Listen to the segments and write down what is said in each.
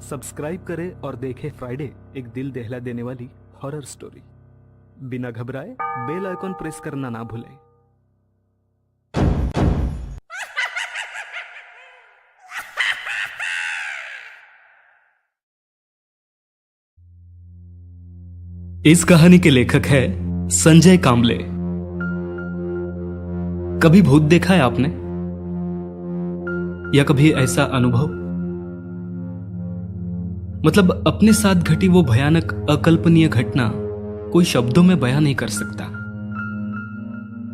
Subscribe करें और देखें फ्राइडे, एक दिल दहला देने वाली हॉरर स्टोरी। बिना घबराए बेल आइकॉन प्रेस करना ना भूलें। इस कहानी के लेखक है संजय कांबले। कभी भूत देखा है आपने, या कभी ऐसा अनुभव? मतलब अपने साथ घटी वो भयानक अकल्पनीय घटना कोई शब्दों में बयां नहीं कर सकता,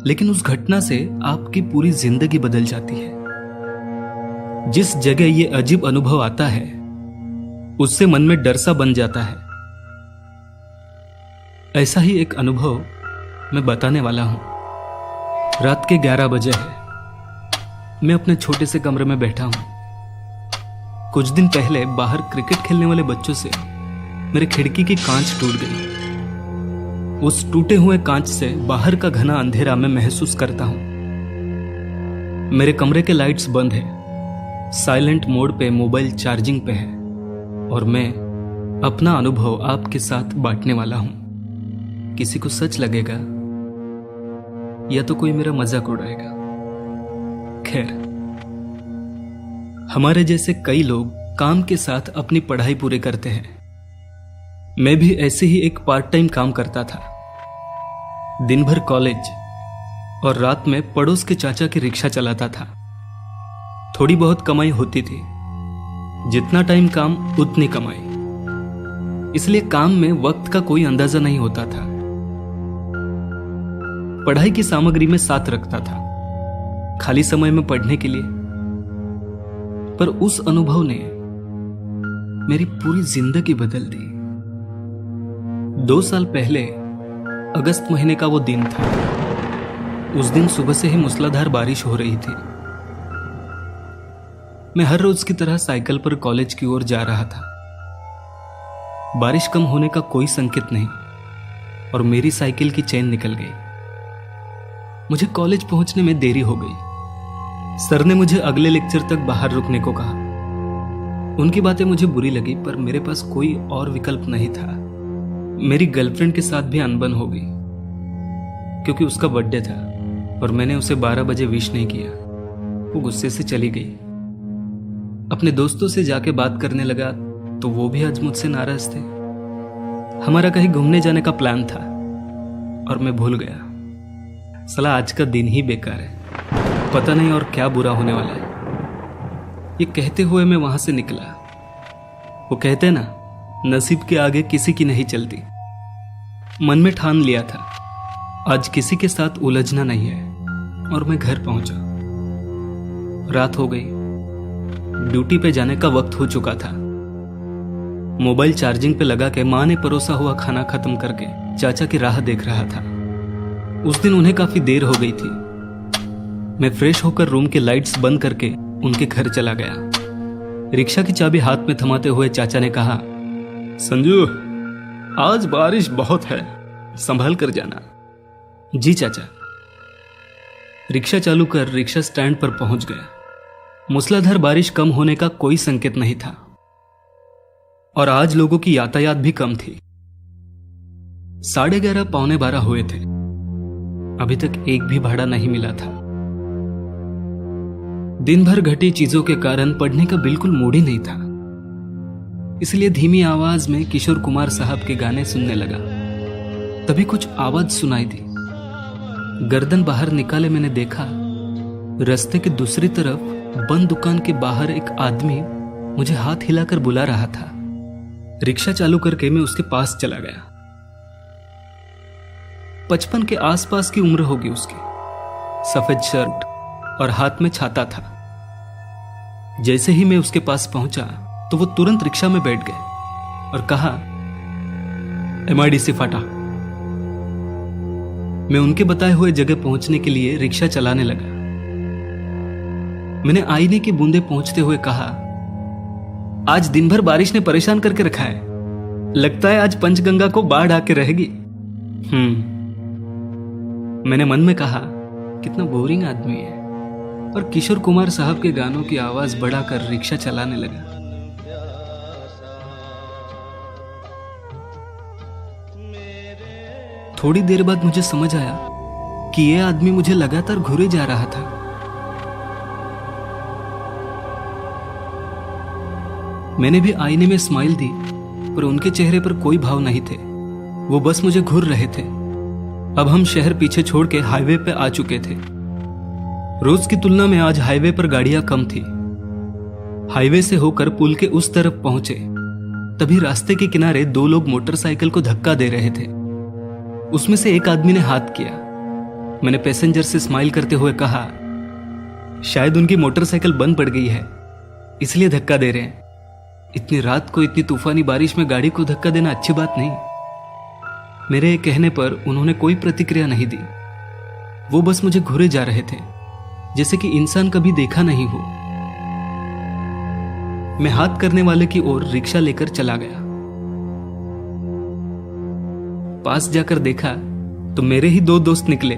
लेकिन उस घटना से आपकी पूरी जिंदगी बदल जाती है। जिस जगह ये अजीब अनुभव आता है, उससे मन में डर सा बन जाता है। ऐसा ही एक अनुभव मैं बताने वाला हूं। रात के 11 बजे है। मैं अपने छोटे से कमरे में बैठा हूं। कुछ दिन पहले बाहर क्रिकेट खेलने वाले बच्चों से मेरे खिड़की की कांच टूट गई। उस टूटे हुए कांच से बाहर का घना अंधेरा मैं महसूस करता हूं। मेरे कमरे के लाइट्स बंद है, साइलेंट मोड पे मोबाइल चार्जिंग पे है, और मैं अपना अनुभव आपके साथ बांटने वाला हूं। किसी को सच लगेगा या तो कोई मेरा मजाक उड़ाएगा। खैर, हमारे जैसे कई लोग काम के साथ अपनी पढ़ाई पूरी करते हैं। मैं भी ऐसे ही एक पार्ट टाइम काम करता था। दिन भर कॉलेज और रात में पड़ोस के चाचा की रिक्शा चलाता था। थोड़ी बहुत कमाई होती थी। जितना टाइम काम उतनी कमाई, इसलिए काम में वक्त का कोई अंदाजा नहीं होता था। पढ़ाई की सामग्री में साथ रखता था, खाली समय में पढ़ने के लिए। पर उस अनुभव ने मेरी पूरी जिंदगी बदल दी। 2 साल पहले अगस्त महीने का वो दिन था। उस दिन सुबह से ही मूसलाधार बारिश हो रही थी। मैं हर रोज की तरह साइकिल पर कॉलेज की ओर जा रहा था। बारिश कम होने का कोई संकेत नहीं, और मेरी साइकिल की चेन निकल गई। मुझे कॉलेज पहुंचने में देरी हो गई। सर ने मुझे अगले लेक्चर तक बाहर रुकने को कहा। उनकी बातें मुझे बुरी लगी, पर मेरे पास कोई और विकल्प नहीं था। मेरी गर्लफ्रेंड के साथ भी अनबन हो गई, क्योंकि उसका बर्थडे था और मैंने उसे 12 बजे विश नहीं किया। वो गुस्से से चली गई। अपने दोस्तों से जाके बात करने लगा तो वो भी आज मुझसे नाराज थे। हमारा कहीं घूमने जाने का प्लान था और मैं भूल गया। साला आज का दिन ही बेकार है, पता नहीं और क्या बुरा होने वाला है। ये कहते हुए मैं वहां से निकला। वो कहते ना, नसीब के आगे किसी की नहीं चलती। मन में ठान लिया था, आज किसी के साथ उलझना नहीं है, और मैं घर पहुंचा। रात हो गई। ड्यूटी पे जाने का वक्त हो चुका था। मोबाइल चार्जिंग पे लगा के मां ने परोसा हुआ खाना खत्म करके चाचा की राह देख रहा था। उस दिन उन्हें काफी देर हो गई थी। मैं फ्रेश होकर रूम के लाइट्स बंद करके उनके घर चला गया। रिक्शा की चाबी हाथ में थमाते हुए चाचा ने कहा, संजू, आज बारिश बहुत है, संभल कर जाना। जी चाचा। रिक्शा चालू कर रिक्शा स्टैंड पर पहुंच गया। मूसलाधार बारिश कम होने का कोई संकेत नहीं था, और आज लोगों की यातायात भी कम थी। 11:30 पौने 12 हुए थे। अभी तक एक भी भाड़ा नहीं मिला था। दिन भर घटी चीजों के कारण पढ़ने का बिल्कुल मूड ही नहीं था, इसलिए धीमी आवाज में किशोर कुमार साहब के गाने सुनने लगा। तभी कुछ आवाज सुनाई दी। गर्दन बाहर निकाले मैंने देखा, रास्ते के दूसरी तरफ बंद दुकान के बाहर एक आदमी मुझे हाथ हिलाकर बुला रहा था। रिक्शा चालू करके मैं उसके पास चला गया। 55 के आसपास की उम्र होगी उसकी। सफेद शर्ट और हाथ में छाता था। जैसे ही मैं उसके पास पहुंचा तो वो तुरंत रिक्शा में बैठ गए और कहा, MIDC फाटा। मैं उनके बताए हुए जगह पहुंचने के लिए रिक्शा चलाने लगा। मैंने आईने की बूंदे पहुंचते हुए कहा, आज दिन भर बारिश ने परेशान करके रखा है। लगता है आज पंचगंगा को बाढ़ आके रहेगी। मैंने मन में कहा, कितना बोरिंग आदमी है। और किशोर कुमार साहब के गानों की आवाज बढ़ाकर रिक्शा चलाने लगा। थोड़ी देर बाद मुझे समझ आया कि यह आदमी मुझे लगातार घूरे जा रहा था। मैंने भी आईने में स्माइल दी, पर उनके चेहरे पर कोई भाव नहीं थे। वो बस मुझे घूर रहे थे। अब हम शहर पीछे छोड़ के हाईवे पे आ चुके थे। रोज की तुलना में आज हाईवे पर गाड़ियां कम थी। हाईवे से होकर पुल के उस तरफ पहुंचे, तभी रास्ते के किनारे दो लोग मोटरसाइकिल को धक्का दे रहे थे। उसमें से एक आदमी ने हाथ किया। मैंने पैसेंजर से स्माइल करते हुए कहा, शायद उनकी मोटरसाइकिल बंद पड़ गई है, इसलिए धक्का दे रहे हैं। इतनी रात को इतनी तूफानी बारिश में गाड़ी को धक्का देना अच्छी बात नहीं। मेरे कहने पर उन्होंने कोई प्रतिक्रिया नहीं दी। वो बस मुझे घूरे जा रहे थे, जैसे कि इंसान कभी देखा नहीं हो। मैं हाथ करने वाले की ओर रिक्शा लेकर चला गया। पास जाकर देखा तो मेरे ही दो दोस्त निकले।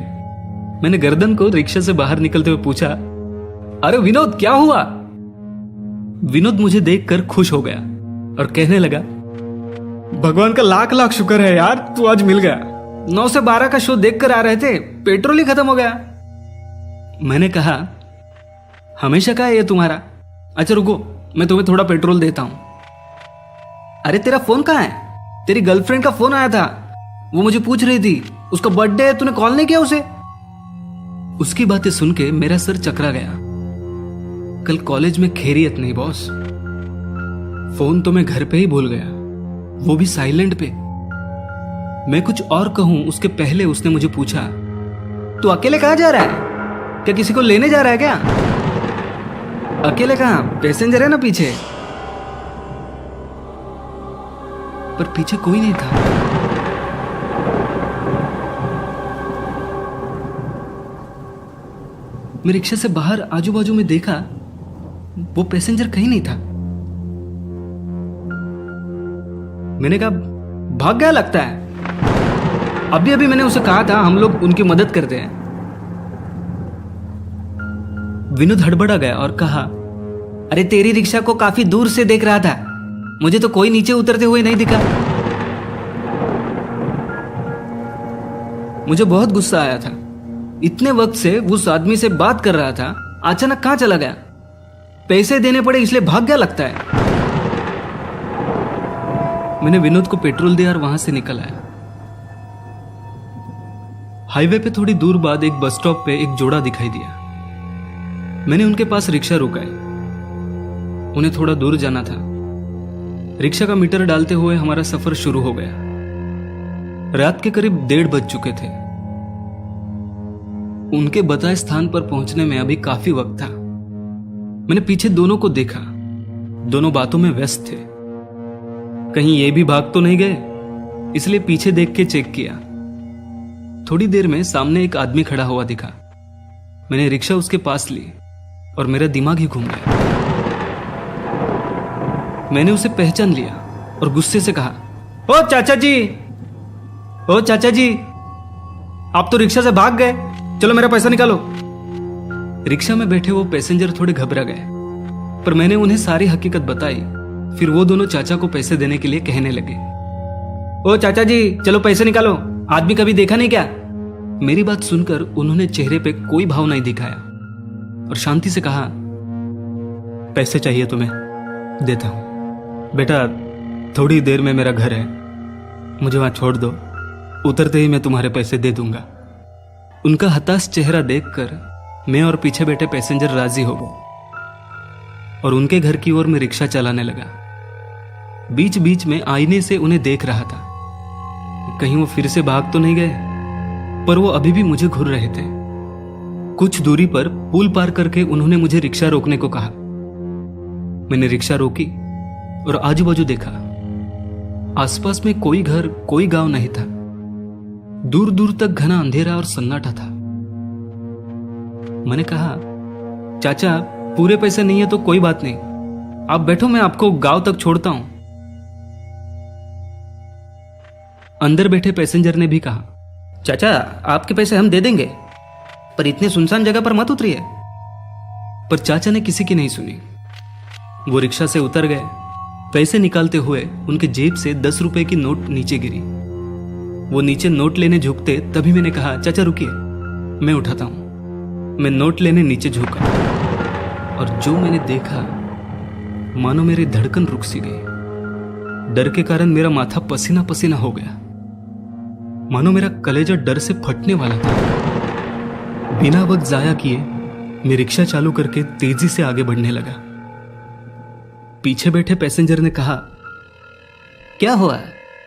मैंने गर्दन को रिक्शा से बाहर निकलते हुए पूछा, अरे विनोद, क्या हुआ? विनोद मुझे देखकर खुश हो गया और कहने लगा, भगवान का लाख लाख शुक्र है यार, तू आज मिल गया। 9 से 12 का शो देखकर आ रहे थे, पेट्रोल ही खत्म हो गया। मैंने कहा, हमेशा का है ये तुम्हारा? अच्छा रुको, मैं तुम्हें थोड़ा पेट्रोल देता हूं। अरे तेरा फोन कहाँ है? तेरी गर्लफ्रेंड का फोन आया था, वो मुझे पूछ रही थी उसका बर्थडे है, तूने कॉल नहीं किया उसे? उसकी बातें सुन के मेरा सर चकरा गया। कल कॉलेज में खैरियत नहीं बॉस। फोन तो मैं घर पे ही भूल गया, वो भी साइलेंट पे। मैं कुछ और कहूं उसके पहले उसने मुझे पूछा, तू अकेले कहां जा रहा है? क्या किसी को लेने जा रहा है क्या? अकेले कहां, पैसेंजर है ना पीछे। पर पीछे कोई नहीं था। मैं रिक्शा से बाहर आजू बाजू में देखा, वो पैसेंजर कहीं नहीं था। मैंने कहा, भाग गया लगता है। अभी अभी मैंने उसे कहा था हम लोग उनकी मदद करते हैं। विनोद हड़बड़ा गया और कहा, अरे तेरी रिक्शा को काफी दूर से देख रहा था, मुझे तो कोई नीचे उतरते हुए नहीं दिखा। मुझे बहुत गुस्सा आया था। इतने वक्त से उस आदमी से बात कर रहा था, अचानक कहां चला गया? पैसे देने पड़े इसलिए भाग गया लगता है। मैंने विनोद को पेट्रोल दिया और वहां से निकल आया। हाईवे पे थोड़ी दूर बाद एक बस स्टॉप पे एक जोड़ा दिखाई दिया। मैंने उनके पास रिक्शा रुकाई। उन्हें थोड़ा दूर जाना था। रिक्शा का मीटर डालते हुए हमारा सफर शुरू हो गया। रात के करीब 1:30 बज चुके थे। उनके बताए स्थान पर पहुंचने में अभी काफी वक्त था। मैंने पीछे दोनों को देखा, दोनों बातों में व्यस्त थे। कहीं ये भी भाग तो नहीं गए, इसलिए पीछे देख के चेक किया। थोड़ी देर में सामने एक आदमी खड़ा हुआ दिखा। मैंने रिक्शा उसके पास ली और मेरा दिमाग ही घूम गया। मैंने उसे पहचान लिया और गुस्से से कहा, ओ चाचा जी, ओ चाचा जी, आप तो रिक्शा से भाग गए, चलो मेरा पैसा निकालो। रिक्शा में बैठे वो पैसेंजर थोड़े घबरा गए, पर मैंने उन्हें सारी हकीकत बताई। फिर वो दोनों चाचा को पैसे देने के लिए कहने लगे, ओ चाचा जी, चलो पैसे निकालो, आदमी कभी देखा नहीं क्या? मेरी बात सुनकर उन्होंने चेहरे पे कोई भाव नहीं दिखाया और शांति से कहा, पैसे चाहिए तुम्हें, देता हूं। बेटा, थोड़ी देर में मेरा घर है, मुझे वहां छोड़ दो, उतरते ही मैं तुम्हारे पैसे दे दूंगा। उनका हताश चेहरा देखकर मैं और पीछे बैठे पैसेंजर राजी हो गए और उनके घर की ओर मैं रिक्शा चलाने लगा। बीच बीच में आईने से उन्हें देख रहा था, कहीं वो फिर से भाग तो नहीं गए, पर वो अभी भी मुझे घूर रहे थे। कुछ दूरी पर पुल पार करके उन्होंने मुझे रिक्शा रोकने को कहा। मैंने रिक्शा रोकी और आजू बाजू देखा। आसपास में कोई घर, कोई गांव नहीं था। दूर दूर तक घना अंधेरा और सन्नाटा था। मैंने कहा, चाचा, पूरे पैसे नहीं है तो कोई बात नहीं, आप बैठो, मैं आपको गांव तक छोड़ता हूं। अंदर बैठे पैसेंजर ने भी कहा, चाचा, आपके पैसे हम दे देंगे, पर इतने सुनसान जगह पर मत उतरिए। पर चाचा ने किसी की नहीं सुनी। वो रिक्शा से उतर गए। पैसे निकालते हुए उनके जेब से 10 रुपए की नोट नीचे गिरी। वो नीचे नोट लेने झुकते तभी मैंने कहा, चाचा रुकिए, मैं उठाता हूं। मैं नोट लेने नीचे झुका और जो मैंने देखा, मानो मेरी धड़कन रुक सी गई। डर के कारण मेरा माथा पसीना पसीना हो गया, मानो मेरा कलेजा डर से फटने वाला था। बिना वक्त जाया किए मैं रिक्शा चालू करके तेजी से आगे बढ़ने लगा। पीछे बैठे पैसेंजर ने कहा, क्या हुआ,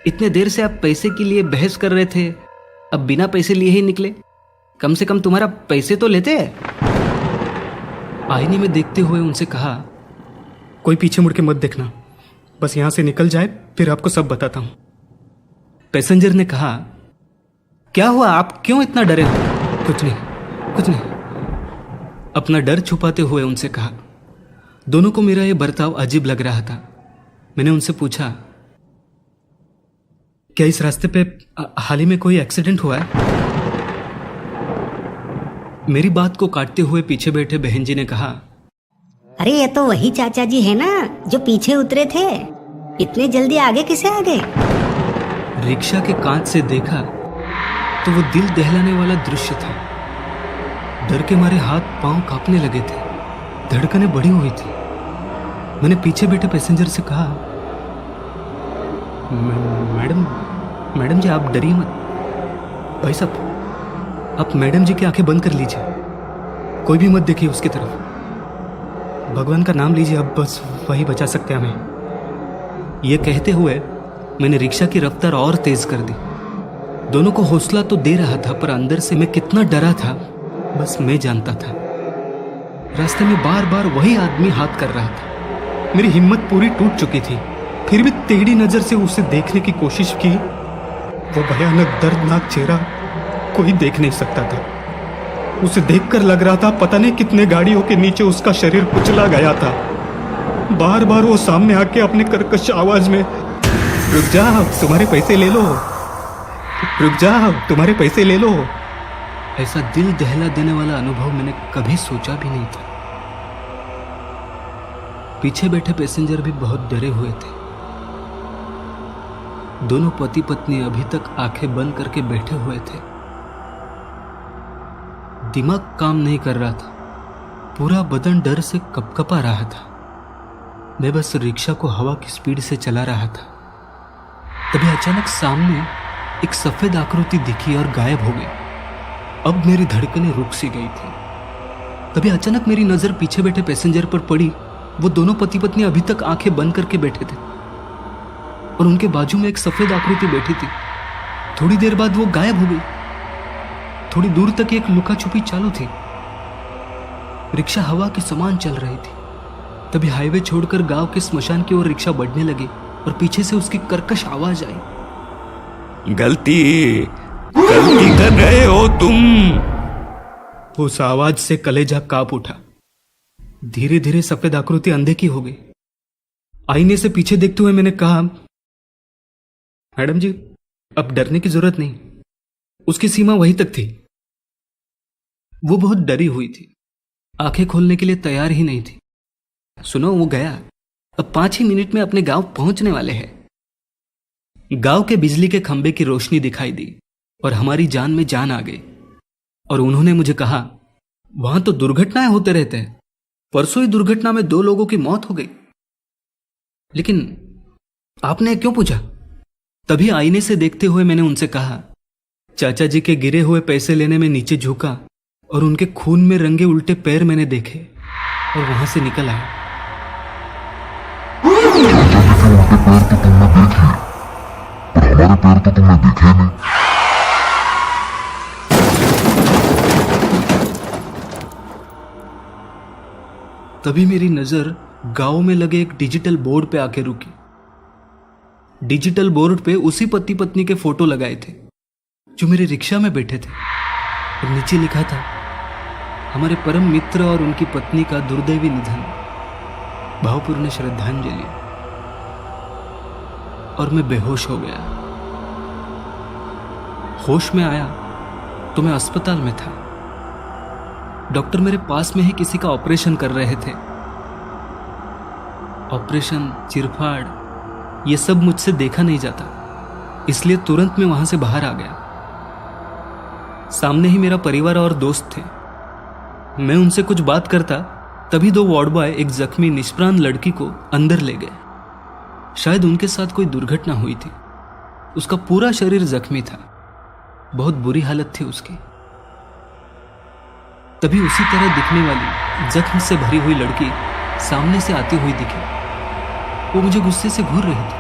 इतने देर से आप पैसे के लिए बहस कर रहे थे, अब बिना पैसे लिए ही निकले? कम से कम तुम्हारा पैसे तो लेते हैं। आईने में देखते हुए उनसे कहा, कोई पीछे मुड़ के मत देखना, बस यहां से निकल जाए फिर आपको सब बताता हूं। पैसेंजर ने कहा, क्या हुआ, आप क्यों इतना डरे हो? कुछ नहीं, कुछ नहीं। अपना डर छुपाते हुए उनसे कहा। दोनों को मेरा यह बर्ताव अजीब लग रहा था। मैंने उनसे पूछा, क्या इस रास्ते पे हाल ही में कोई एक्सीडेंट हुआ है? मेरी बात को काटते हुए पीछे बैठे बहन जी ने कहा, अरे ये तो वही चाचा जी है ना जो पीछे उतरे थे, इतने जल्दी आगे कैसे आ गए? रिक्शा के कांच से देखा तो वो दिल दहलाने वाला दृश्य था। डर के मारे हाथ पांव कांपने लगे थे, धड़कनें बढ़ी हुई थी। मैंने पीछे बैठे पैसेंजर से कहा, मैडम जी आप डरिए मत। भाई साहब, आप मैडम जी की आंखें बंद कर लीजिए, कोई भी मत देखिए उसकी तरफ, भगवान का नाम लीजिए, अब बस वही बचा सकते हैं हमें। यह कहते हुए मैंने रिक्शा की रफ्तार और तेज कर दी। दोनों को हौसला तो दे रहा था, पर अंदर से मैं कितना डरा था बस मैं जानता था। रास्ते में बार बार वही आदमी हाथ कर रहा था। मेरी हिम्मत पूरी टूट चुकी थी, फिर भी टेढ़ी नजर से उसे देखने की कोशिश की। वो भयानक दर्दनाक चेहरा कोई देख नहीं सकता था। उसे देखकर लग रहा था पता नहीं कितने गाड़ियों के नीचे उसका शरीर कुचला गया था। बार बार वो सामने आके अपने कर्कश आवाज में, रुक जाओ तुम्हारे पैसे ले लो, रुक जाओ तुम्हारे पैसे ले लो, ऐसा दिल दहला देने वाला अनुभव मैंने कभी सोचा भी नहीं था। पीछे बैठे पैसेंजर भी बहुत डरे हुए थे। दोनों पति पत्नी अभी तक आंखें बंद करके बैठे हुए थे। दिमाग काम नहीं कर रहा था, पूरा बदन डर से कपकपा रहा था। मैं बस रिक्शा को हवा की स्पीड से चला रहा था। तभी अचानक सामने एक सफेद आकृति दिखी और गायब हो गई। अब मेरी धड़कनें रुक सी गई थी। तभी अचानक मेरी नजर पीछे बैठे पैसेंजर पर पड़ी। वो दोनों पति पत्नी अभी तक आंखें बंद करके बैठे थे और उनके बाजू में एक सफेद आकृति बैठी थी। थोड़ी देर बाद वो गायब हो गई। थोड़ी दूर तक एक लुका छुपी चालू थी। रिक्शा हवा के समान चल रही थी। तभी हाईवे छोड़कर गांव के स्मशान की ओर रिक्शा बढ़ने लगी और पीछे से उसकी कर्कश आवाज आई, गलती कर रहे हो तुम। उस आवाज से कलेजा कांप उठा। धीरे धीरे सफेद आकृति अंधे की हो गई। आईने से पीछे देखते हुए मैंने कहा, मैडम जी अब डरने की जरूरत नहीं। उसकी सीमा वहीं तक थी। वो बहुत डरी हुई थी, आंखें खोलने के लिए तैयार ही नहीं थी। सुनो, वो गया, अब 5 ही मिनट में अपने गांव पहुंचने वाले हैं। गांव के बिजली के खंभे की रोशनी दिखाई दी और हमारी जान में जान आ गई। और उन्होंने मुझे कहा, वहां तो दुर्घटनाएं होते रहते हैं। परसों ही दुर्घटना में 2 लोगों की मौत हो गई, लेकिन आपने क्यों पूछा? तभी आईने से देखते हुए मैंने उनसे कहा, चाचा जी के गिरे हुए पैसे लेने में नीचे झुका और उनके खून में रंगे उल्टे पैर मैंने देखे और वहां से निकल आया। हमारे पैर तो तुमने देखे नहीं। तभी मेरी नजर गांव में लगे एक डिजिटल बोर्ड पे आके रुकी। डिजिटल बोर्ड पे उसी पति पत्नी के फोटो लगाए थे जो मेरे रिक्शा में बैठे थे और नीचे लिखा था, हमारे परम मित्र और उनकी पत्नी का दुर्दैवी निधन, भावपूर्ण श्रद्धांजलि। और मैं बेहोश हो गया। होश में आया तो मैं अस्पताल में था। डॉक्टर मेरे पास में ही किसी का ऑपरेशन कर रहे थे। ऑपरेशन, चिरफाड़, ये सब मुझसे देखा नहीं जाता। इसलिए तुरंत मैं वहां से बाहर आ गया। सामने ही मेरा परिवार और दोस्त थे। मैं उनसे कुछ बात करता तभी दो वार्ड बॉय एक जख्मी निष्प्राण लड़की को अंदर ले गए। शायद उनके साथ कोई दुर्घटना हुई थी। उसका पूरा शरीर जख्मी था, बहुत बुरी हालत थी उसकी। तभी उसी तरह दिखने वाली जख्म से भरी हुई लड़की सामने से आती हुई दिखी। वो मुझे गुस्से से घूर रही थी।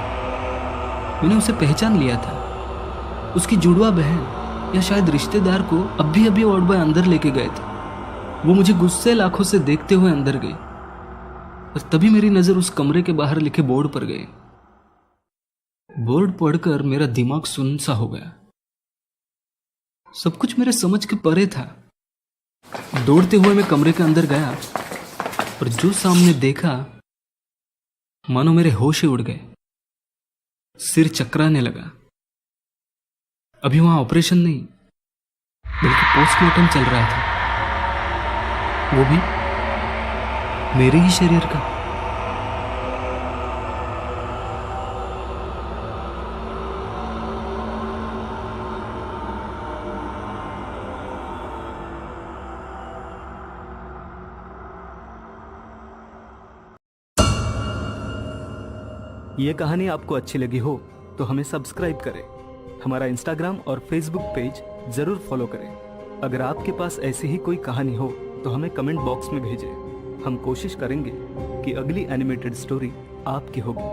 मैंने उसे पहचान लिया था। उसकी जुड़वा बहन या शायद रिश्तेदार को अभी अभी वार्ड बॉय अंदर लेके गए थे। वो मुझे गुस्से आंखों से देखते हुए अंदर गई और तभी मेरी नजर उस कमरे के बाहर लिखे बोर्ड पर गई। बोर्ड पढ़कर मेरा दिमाग सुन्न सा हो गया। सब कुछ मेरे समझ के परे था। दौड़ते हुए मैं कमरे के अंदर गया और जो सामने देखा मानो मेरे होश ही उड़ गए। सिर चकराने लगा। अभी वहां ऑपरेशन नहीं बल्कि पोस्टमार्टम चल रहा था, वो भी मेरे ही शरीर का। ये कहानी आपको अच्छी लगी हो तो हमें सब्सक्राइब करें। हमारा इंस्टाग्राम और फेसबुक पेज जरूर फॉलो करें। अगर आपके पास ऐसी ही कोई कहानी हो तो हमें कमेंट बॉक्स में भेजें। हम कोशिश करेंगे कि अगली एनिमेटेड स्टोरी आपकी होगी।